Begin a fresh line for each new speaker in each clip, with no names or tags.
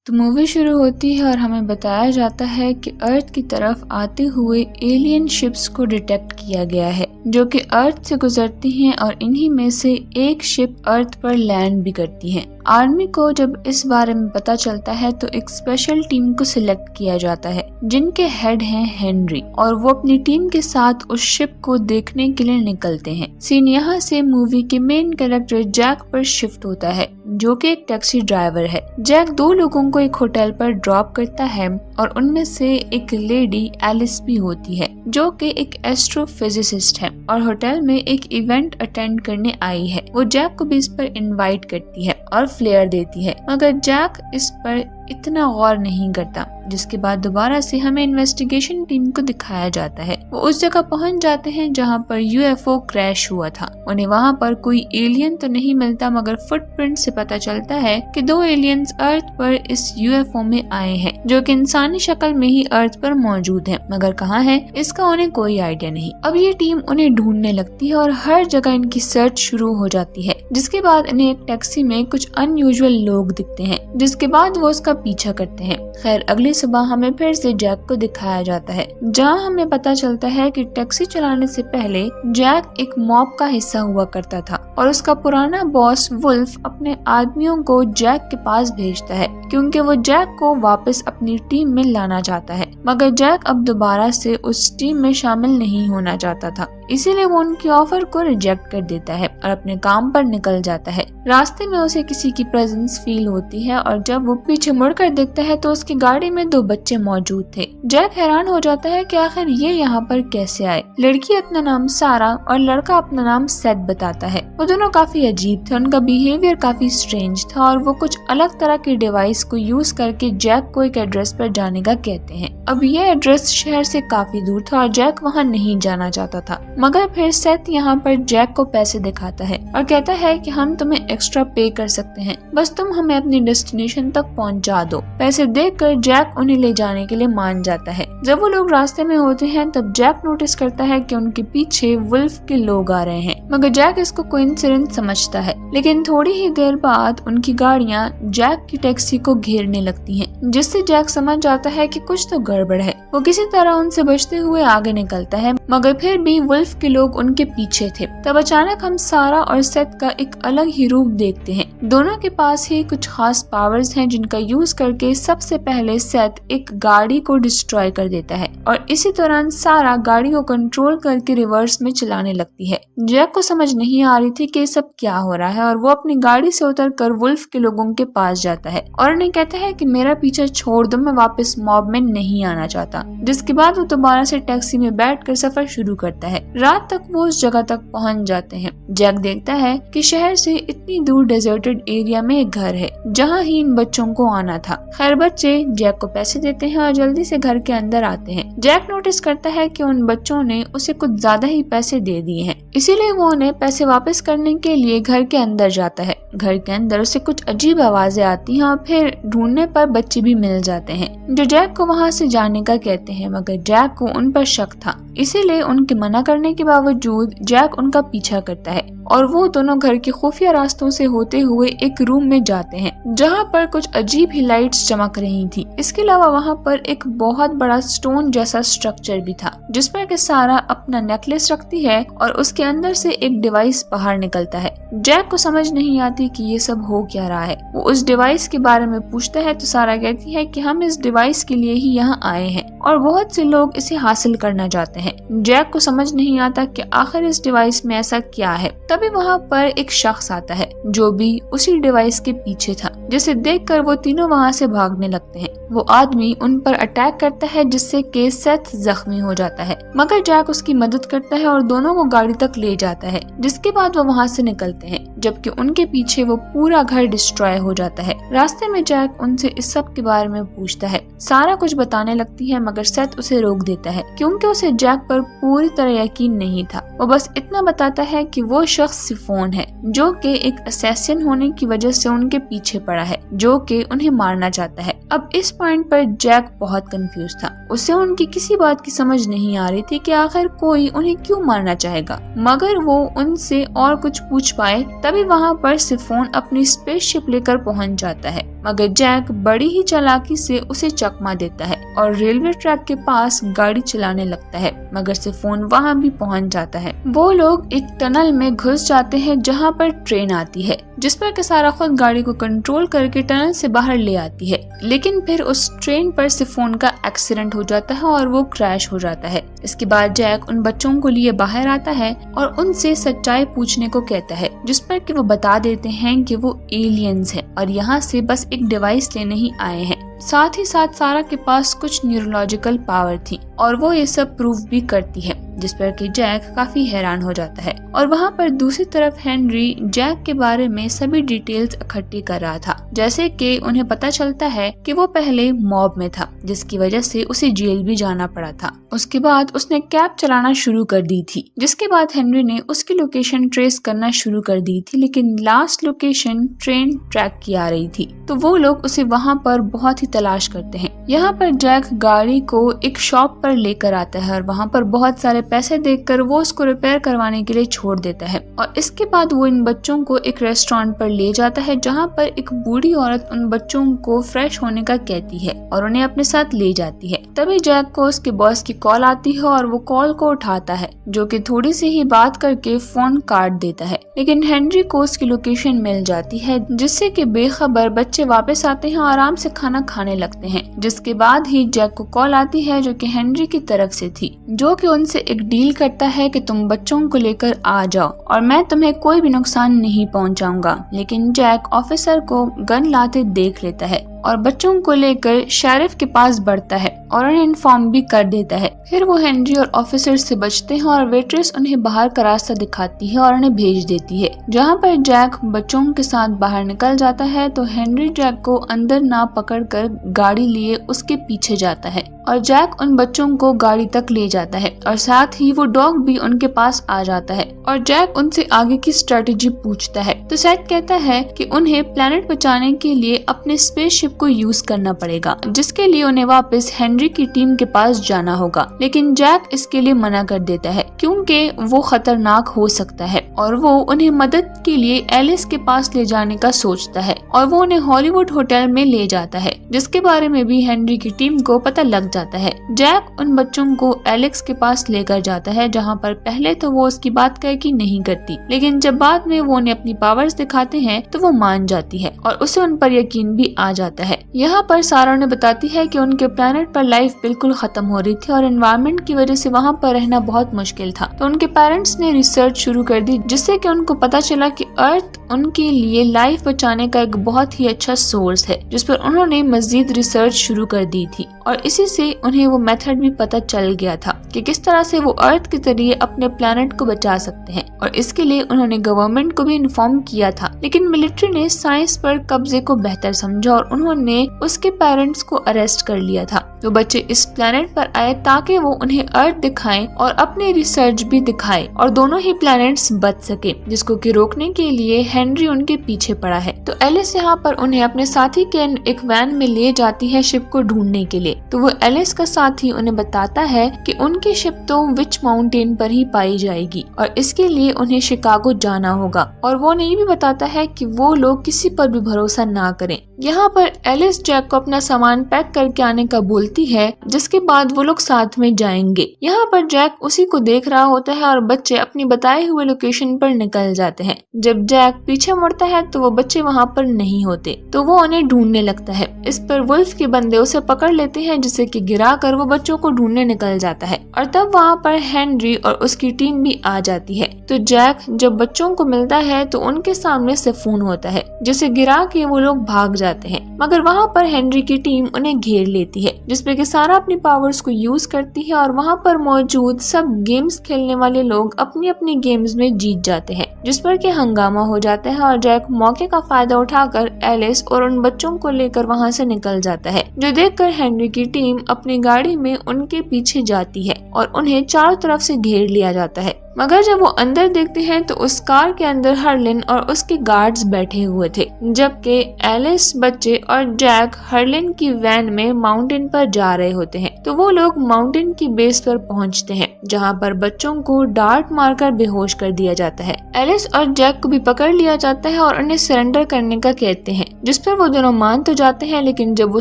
तो मूवी शुरू होती है और हमें बताया जाता है कि अर्थ की तरफ आते हुए एलियन शिप्स को डिटेक्ट किया गया है जो कि अर्थ से गुजरती हैं और इन्हीं में से एक शिप अर्थ पर लैंड भी करती है। आर्मी को जब इस बारे में पता चलता है तो एक स्पेशल टीम को सिलेक्ट किया जाता है जिनके हेड हैं हेनरी, और वो अपनी टीम के साथ उस शिप को देखने के लिए निकलते हैं। सीन यहाँ से मूवी के मेन कैरेक्टर जैक पर शिफ्ट होता है जो कि एक टैक्सी ड्राइवर है। जैक दो लोगों को एक होटल पर ड्रॉप करता है और उनमें से एक लेडी एलिस भी होती है जो कि एक एस्ट्रोफिजिसिस्ट है और होटल में एक इवेंट अटेंड करने आई है। वो जैक को भी इस पर इनवाइट करती है और फ्लेयर देती है, मगर जैक इस पर इतना गौर नहीं करता। जिसके बाद दोबारा से हमें इन्वेस्टिगेशन टीम को दिखाया जाता है। वो उस जगह पहुंच जाते हैं जहां पर यूएफओ क्रैश हुआ था। उन्हें वहां पर कोई एलियन तो नहीं मिलता, मगर फुटप्रिंट से पता चलता है कि दो एलियंस अर्थ पर इस यूएफओ में आए हैं जो कि इंसानी शक्ल में ही अर्थ पर मौजूद हैं, मगर कहाँ है इसका उन्हें कोई आइडिया नहीं। अब ये टीम उन्हें ढूंढने लगती है और हर जगह इनकी सर्च शुरू हो जाती है। जिसके बाद इन्हें एक टैक्सी में कुछ अनयूजुअल लोग दिखते हैं, जिसके बाद वो उसका पीछा करते हैं। खैर अगली सुबह हमें फिर से जैक को दिखाया जाता है जहां हमें पता चलता है कि टैक्सी चलाने से पहले जैक एक मॉब का हिस्सा हुआ करता था और उसका पुराना बॉस वुल्फ अपने आदमियों को जैक के पास भेजता है क्योंकि वो जैक को वापस अपनी टीम में लाना चाहता है, मगर जैक अब दोबारा से उस टीम में शामिल नहीं होना चाहता था, इसीलिए वो उनकी ऑफर को रिजेक्ट कर देता है और अपने काम पर निकल जाता है। रास्ते में उसे किसी की प्रेजेंस फील होती है और जब वो पीछे मुड़कर देखता है तो उसकी गाड़ी में दो बच्चे मौजूद थे। जैक हैरान हो जाता है कि आखिर ये यहाँ पर कैसे आए। लड़की अपना नाम सारा और लड़का अपना नाम सेथ बताता है। वो दोनों काफी अजीब थे, उनका बिहेवियर काफी स्ट्रेंज था और वो कुछ अलग तरह के डिवाइस को यूज करके जैक को एक एड्रेस पर जाने का कहते हैं। अब ये एड्रेस शहर से काफी दूर था और जैक वहाँ नहीं जाना चाहता था, मगर फिर सेथ यहाँ पर जैक को पैसे दिखाता है और कहता है कि हम तुम्हें एक्स्ट्रा पे कर सकते हैं, बस तुम हमें अपनी डेस्टिनेशन तक पहुँचा दो। पैसे देकर जैक उन्हें ले जाने के लिए मान जाता है। जब वो लोग रास्ते में होते हैं तब जैक नोटिस करता है कि उनके पीछे वुल्फ के लोग आ रहे हैं, मगर जैक इसको कोइंसिडेंस समझता है। लेकिन थोड़ी ही देर बाद उनकी गाड़ियाँ जैक की टैक्सी को घेरने लगती हैं, जिससे जैक समझ जाता है कि कुछ तो गड़बड़ है। वो किसी तरह उनसे बचते हुए आगे निकलता है, मगर फिर भी वुल्फ के लोग उनके पीछे थे। तब अचानक हम सारा और सेथ का एक अलग ही रूप देखते हैं। दोनों के पास ही कुछ खास पावर्स हैं जिनका यूज करके सबसे पहले सेथ एक गाड़ी को डिस्ट्रॉय कर देता है और इसी दौरान सारा गाड़ी को कंट्रोल करके रिवर्स में चलाने लगती है। जैक को समझ नहीं आ रही थी कि सब क्या हो रहा है और वो अपनी गाड़ी से उतरकर वुल्फ के लोगों के पास जाता है और उन्हें कहता है कि मेरा पीछा छोड़ दो, मैं वापस मॉब में नहीं आना चाहता। जिसके बाद वो दोबारा से टैक्सी में बैठकर सफर शुरू करता है। रात तक वो उस जगह तक पहुंच जाते हैं। जैक देखता है कि शहर से इतनी दूर डेजर्टेड एरिया में एक घर है जहां ही इन बच्चों को आना था। खैर बच्चे जैक को पैसे देते हैं और जल्दी से घर के अंदर आते हैं। जैक नोटिस करता है कि उन बच्चों ने उसे कुछ ज्यादा ही पैसे दे दिए हैं, इसीलिए वो उन्हें पैसे वापस करने के लिए घर के अंदर जाता है। घर के अंदर उसे कुछ अजीब आवाजें आती हैं और फिर ढूंढने पर बच्चे भी मिल जाते हैं जो जैक को वहां से जाने का कहते हैं, मगर जैक को उन पर शक था, इसीलिए उनके मना करने के बावजूद जैक उनका पीछा करता है और वो दोनों घर के खुफिया रास्तों से होते हुए एक रूम में जाते हैं जहां पर कुछ अजीब ही लाइट्स चमक रही थी। इसके अलावा वहां पर एक बहुत बड़ा स्टोन जैसा स्ट्रक्चर भी था जिस पर कि सारा अपना नेकलेस रखती है और उसके अंदर से एक डिवाइस बाहर निकलता है। जैक को समझ नहीं आती कि ये सब हो क्या रहा है। वो उस डिवाइस के बारे में पूछता है तो सारा कहती है कि हम इस डिवाइस के लिए ही यहाँ आए हैं और बहुत से लोग इसे हासिल करना चाहते हैं। जैक को समझ नहीं आता कि आखिर इस डिवाइस में ऐसा क्या है। तभी वहाँ पर एक शख्स आता है जो भी उसी डिवाइस के पीछे था, जिसे देखकर वो तीनों वहाँ से भागने लगते हैं। वो आदमी उन पर अटैक करता है जिससे कि सेथ जख्मी हो जाता है, मगर जैक उसकी मदद करता है और दोनों को गाड़ी तक ले जाता है। जिसके बाद वो वहाँ से निकलते हैं जबकि उनके पीछे वो पूरा घर डिस्ट्रॉय हो जाता है। रास्ते में जैक उनसे इस सब के बारे में पूछता है। सारा कुछ बताने लगती है मगर सेथ उसे रोक देता है क्योंकि उसे जैक पर पूरी तरह यकीन नहीं था। वो बस इतना बताता है कि वो शख्स सिफोन है, जो कि एक असैसिन होने की वजह से उनके पीछे पड़ा है, जो कि उन्हें मारना चाहता है। अब इस पॉइंट पर जैक बहुत कंफ्यूज था। उसे उनकी किसी बात की समझ नहीं आ रही थी कि आखिर कोई उन्हें क्यों मारना चाहेगा, मगर वो उनसे और कुछ पूछ पाए तभी वहाँ पर सिफोन अपनी स्पेसशिप लेकर पहुँच जाता है। मगर जैक बड़ी ही चालाकी से उसे चकमा देता है और रेलवे ट्रैक के पास गाड़ी चलाने लगता है, मगर सिफोन वहाँ भी पहुँच जाता है। वो लोग एक टनल में घुस जाते हैं जहाँ पर ट्रेन आती है, जिस पर किसारा खुद गाड़ी को कंट्रोल करके टनल से बाहर ले आती है। लेकिन फिर उस ट्रेन पर सिफोन का एक्सीडेंट हो जाता है और वो क्रैश हो जाता है। इसके बाद जैक उन बच्चों को लिए बाहर आता है और उनसे सच्चाई पूछने को कहता है, जिस पर कि वो बता देते हैं कि वो एलियंस हैं और यहाँ से बस एक डिवाइस लेने ही आए हैं। साथ ही साथ सारा के पास कुछ न्यूरोलॉजिकल पावर थी और वो ये सब प्रूव भी करती है, जिस पर कि जैक काफी हैरान हो जाता है। और वहाँ पर दूसरी तरफ हेनरी जैक के बारे में सभी डिटेल्स इकट्ठी कर रहा था, जैसे कि उन्हें पता चलता है कि वो पहले मॉब में था, जिसकी वजह से उसे जेल भी जाना पड़ा था। उसके बाद उसने कैब चलाना शुरू कर दी थी, जिसके बाद हेनरी ने उसकी लोकेशन ट्रेस करना शुरू कर दी थी, लेकिन लास्ट लोकेशन ट्रेन ट्रैक की आ रही थी, तो वो लोग उसे वहाँ पर बहुत ही तलाश करते हैं। यहाँ पर जैक गाड़ी को एक शॉप पर लेकर आता है और वहाँ पर बहुत सारे पैसे देखकर वो उसको रिपेयर करवाने के लिए छोड़ देता है। और इसके बाद वो इन बच्चों को एक रेस्टोरेंट पर ले जाता है, जहाँ पर एक बूढ़ी औरत उन बच्चों को फ्रेश होने का कहती है और उन्हें अपने साथ ले जाती है। तभी जैक को उसके बॉस की कॉल आती है और वो कॉल को उठाता है, जो कि थोड़ी सी ही बात करके फोन काट देता है। लेकिन हेनरी को उसकी लोकेशन मिल जाती है, जिससे कि बेखबर बच्चे वापस आते हैं और आराम से खाना खाने लगते हैं। जिसके बाद ही जैक को कॉल आती है, जो कि हेनरी की तरफ से थी, जो कि उनसे एक डील करता है कि तुम बच्चों को लेकर आ जाओ और मैं तुम्हें कोई भी नुकसान नहीं पहुंचाऊंगा। लेकिन जैक ऑफिसर को गन लाते देख लेता है और बच्चों को लेकर शेरिफ के पास बढ़ता है और उन्हें इन्फॉर्म भी कर देता है। फिर वो हेनरी और ऑफिसर से बचते हैं और वेट्रेस उन्हें बाहर का रास्ता दिखाती है और उन्हें भेज देती है। जहाँ पर जैक बच्चों के साथ बाहर निकल जाता है तो हेनरी जैक को अंदर ना पकड़कर गाड़ी लिए उसके पीछे जाता है और जैक उन बच्चों को गाड़ी तक ले जाता है और साथ ही वो डॉग भी उनके पास आ जाता है और जैक उनसे आगे की स्ट्रेटेजी पूछता है। तो सैड कहता है कि उन्हें प्लेनेट बचाने के लिए अपने स्पेसशिप को यूज करना पड़ेगा, जिसके लिए उन्हें वापस हेनरी की टीम के पास जाना होगा। लेकिन जैक इसके लिए मना कर देता है क्योंकि वो खतरनाक हो सकता है और वो उन्हें मदद के लिए एलिस के पास ले जाने का सोचता है और वो उन्हें हॉलीवुड होटल में ले जाता है, जिसके बारे में भी हेनरी की टीम को पता लग जाता है। जैक उन बच्चों को एलेक्स के पास लेकर जाता है, जहाँ पर पहले तो वो उसकी बात कह की नहीं करती, लेकिन जब बाद में वो उन्हें अपनी पावर्स दिखाते हैं तो वो मान जाती है और उसे उन पर यकीन भी आ जाता है। यहाँ पर सारा उन्हें बताती है कि उनके प्लेनेट पर लाइफ बिल्कुल खत्म हो रही थी और एनवायरनमेंट की वजह से वहाँ पर रहना बहुत मुश्किल था। तो उनके पेरेंट्स ने रिसर्च शुरू कर दी, जिससे कि उनको पता चला कि अर्थ उनके लिए लाइफ बचाने का एक बहुत ही अच्छा सोर्स है, जिस पर उन्होंने मजीद रिसर्च शुरू कर दी थी और इसी से उन्हें वो मेथड भी पता चल गया था कि किस तरह से वो अर्थ के जरिए अपने प्लेनेट को बचा सकते हैं और इसके लिए उन्होंने गवर्नमेंट को भी इन्फॉर्म किया था। लेकिन मिलिट्री ने साइंस पर कब्जे को बेहतर समझा और उन्होंने उसके पेरेंट्स को अरेस्ट कर लिया था। तो बच्चे इस प्लेनेट पर आए ताकि वो उन्हें अर्थ दिखाएं और अपने रिसर्च भी दिखाए और दोनों ही प्लैनेट्स बच सके, जिसको कि रोकने के लिए हेनरी उनके पीछे पड़ा है। तो एलिस यहाँ पर उन्हें अपने साथी के एक वैन में ले जाती है शिप को ढूंढने के लिए। तो वो एलिस का साथी उन्हें बताता है कि उनकी शिप तो विच माउंटेन पर ही पाई जाएगी और इसके लिए उन्हें शिकागो जाना होगा और वो नहीं भी बताता है कि वो लोग किसी पर भी भरोसा ना करें। यहाँ पर एलिस जैक को अपना सामान पैक करके आने का बोलती है, जिसके बाद वो लोग साथ में जाएंगे। यहाँ पर जैक उसी को देख रहा होता है और बच्चे अपनी बताए हुए लोकेशन पर निकल जाते हैं। जब जैक पीछे मुड़ता है तो वो बच्चे वहाँ पर नहीं होते, तो वो उन्हें ढूंढने लगता है। इस पर वुल्फ के बंदे उसे पकड़ लेते हैं, जिसे कि गिरा कर वो बच्चों को ढूंढने निकल जाता है और तब वहाँ पर हेनरी और उसकी टीम भी आ जाती है। तो जैक जब बच्चों को मिलता है तो उनके सामने सिफोन होता है, जिसे गिरा के वो लोग भाग जाते हैं, मगर वहाँ पर हेनरी की टीम उन्हें घेर लेती है, जिसपे कि सारा अपनी पावर्स को यूज करती है और वहाँ पर मौजूद सब गेम्स खेलने वाले लोग अपनी अपनी गेम्स में जीत जाते हैं, जिस पर कि हंगामा हो जाता है और जैक मौके का फायदा उठाकर एलिस और उन बच्चों को लेकर वहाँ से निकल जाता है, जो देखकर हेनरी की टीम अपनी गाड़ी में उनके पीछे जाती है और उन्हें चारों तरफ से घेर लिया जाता है। मगर जब वो अंदर देखते हैं तो उस कार के अंदर हर्लिन और उसके गार्ड्स बैठे हुए थे, जबकि एलिस, बच्चे और जैक हर्लिन की वैन में माउंटेन पर जा रहे होते हैं। तो वो लोग माउंटेन की बेस पर पहुंचते हैं, जहां पर बच्चों को डार्ट मारकर बेहोश कर दिया जाता है। एलिस और जैक को भी पकड़ लिया जाता है और उन्हें सरेंडर करने का कहते हैं, जिस पर वो दोनों मान तो जाते हैं, लेकिन जब वो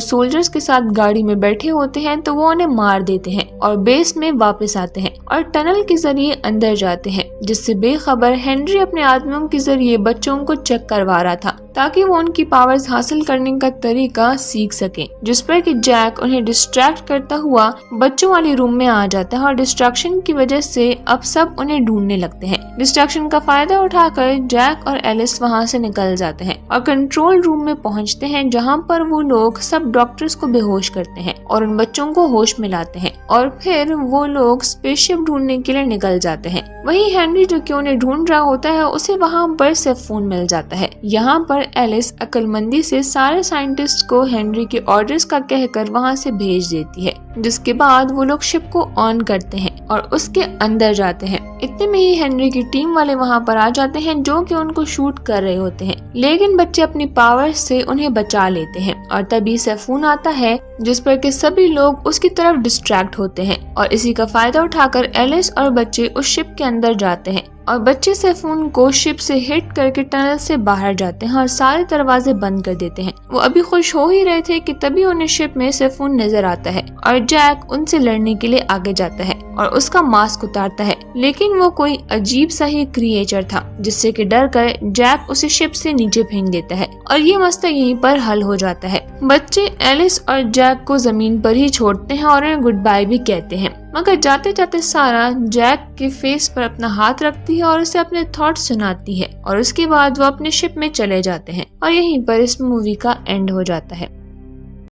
सोल्जर्स के साथ गाड़ी में बैठे होते हैं तो वो उन्हें मार देते हैं और बेस में वापस आते हैं और टनल के जरिए अंदर जाते हैं, जिससे बेखबर हेनरी अपने आदमियों के जरिए बच्चों को चेक करवा रहा था ताकि वो उनकी पावर्स हासिल करने का तरीका सीख सके, जिस पर कि जैक उन्हें डिस्ट्रैक्ट करता हुआ बच्चों वाले रूम में आ जाता है और डिस्ट्रैक्शन की वजह से अब सब उन्हें ढूंढने लगते हैं। डिस्ट्रैक्शन का फायदा उठाकर जैक और एलिस वहां से निकल जाते हैं और कंट्रोल रूम में पहुंचते हैं, जहां पर वो लोग सब डॉक्टर्स को बेहोश करते हैं और उन बच्चों को होश में लाते हैं और फिर वो लोग स्पेसशिप ढूंढने के लिए निकल जाते हैं। वहीं हेनरी जो कि उन्हें ढूंढ रहा होता है, उसे वहां पर से फोन मिल जाता है। यहाँ पर एलिस अक्लमंदी से सारे साइंटिस्ट को हेनरी के ऑर्डर्स का कहकर वहां से भेज देती है, जिसके बाद वो लोग शिप को ऑन करते हैं और उसके अंदर जाते हैं। इतने में ही हेनरी की टीम वाले वहां पर आ जाते हैं, जो कि उनको शूट कर रहे होते हैं, लेकिन बच्चे अपनी पावर से उन्हें बचा लेते हैं और तभी सेफून आता है, जिस पर के सभी लोग उसकी तरफ डिस्ट्रैक्ट होते हैं और इसी का फायदा उठाकर एलिस और बच्चे उस शिप के अंदर जाते हैं और बच्चे सेफून को शिप से हिट करके टनल से बाहर जाते हैं और सारे दरवाजे बंद कर देते हैं। वो अभी खुश हो ही रहे थे कि तभी उन्हें शिप में सेफून नजर आता है और जैक उनसे लड़ने के लिए आगे जाता है और उसका मास्क उतारता है, लेकिन वो कोई अजीब सा ही क्रिएचर था, जिससे कि डर कर जैक उसे शिप से नीचे फेंक देता है और ये मसला यहीं पर हल हो जाता है। बच्चे एलिस और जैक को जमीन पर ही छोड़ते हैं और उन्हें गुड बाय भी कहते हैं, मगर जाते जाते सारा जैक के फेस पर अपना हाथ रखती है और उसे अपने थॉट्स सुनाती है और उसके बाद वो अपने शिप में चले जाते हैं और यहीं पर इस मूवी का एंड हो जाता है।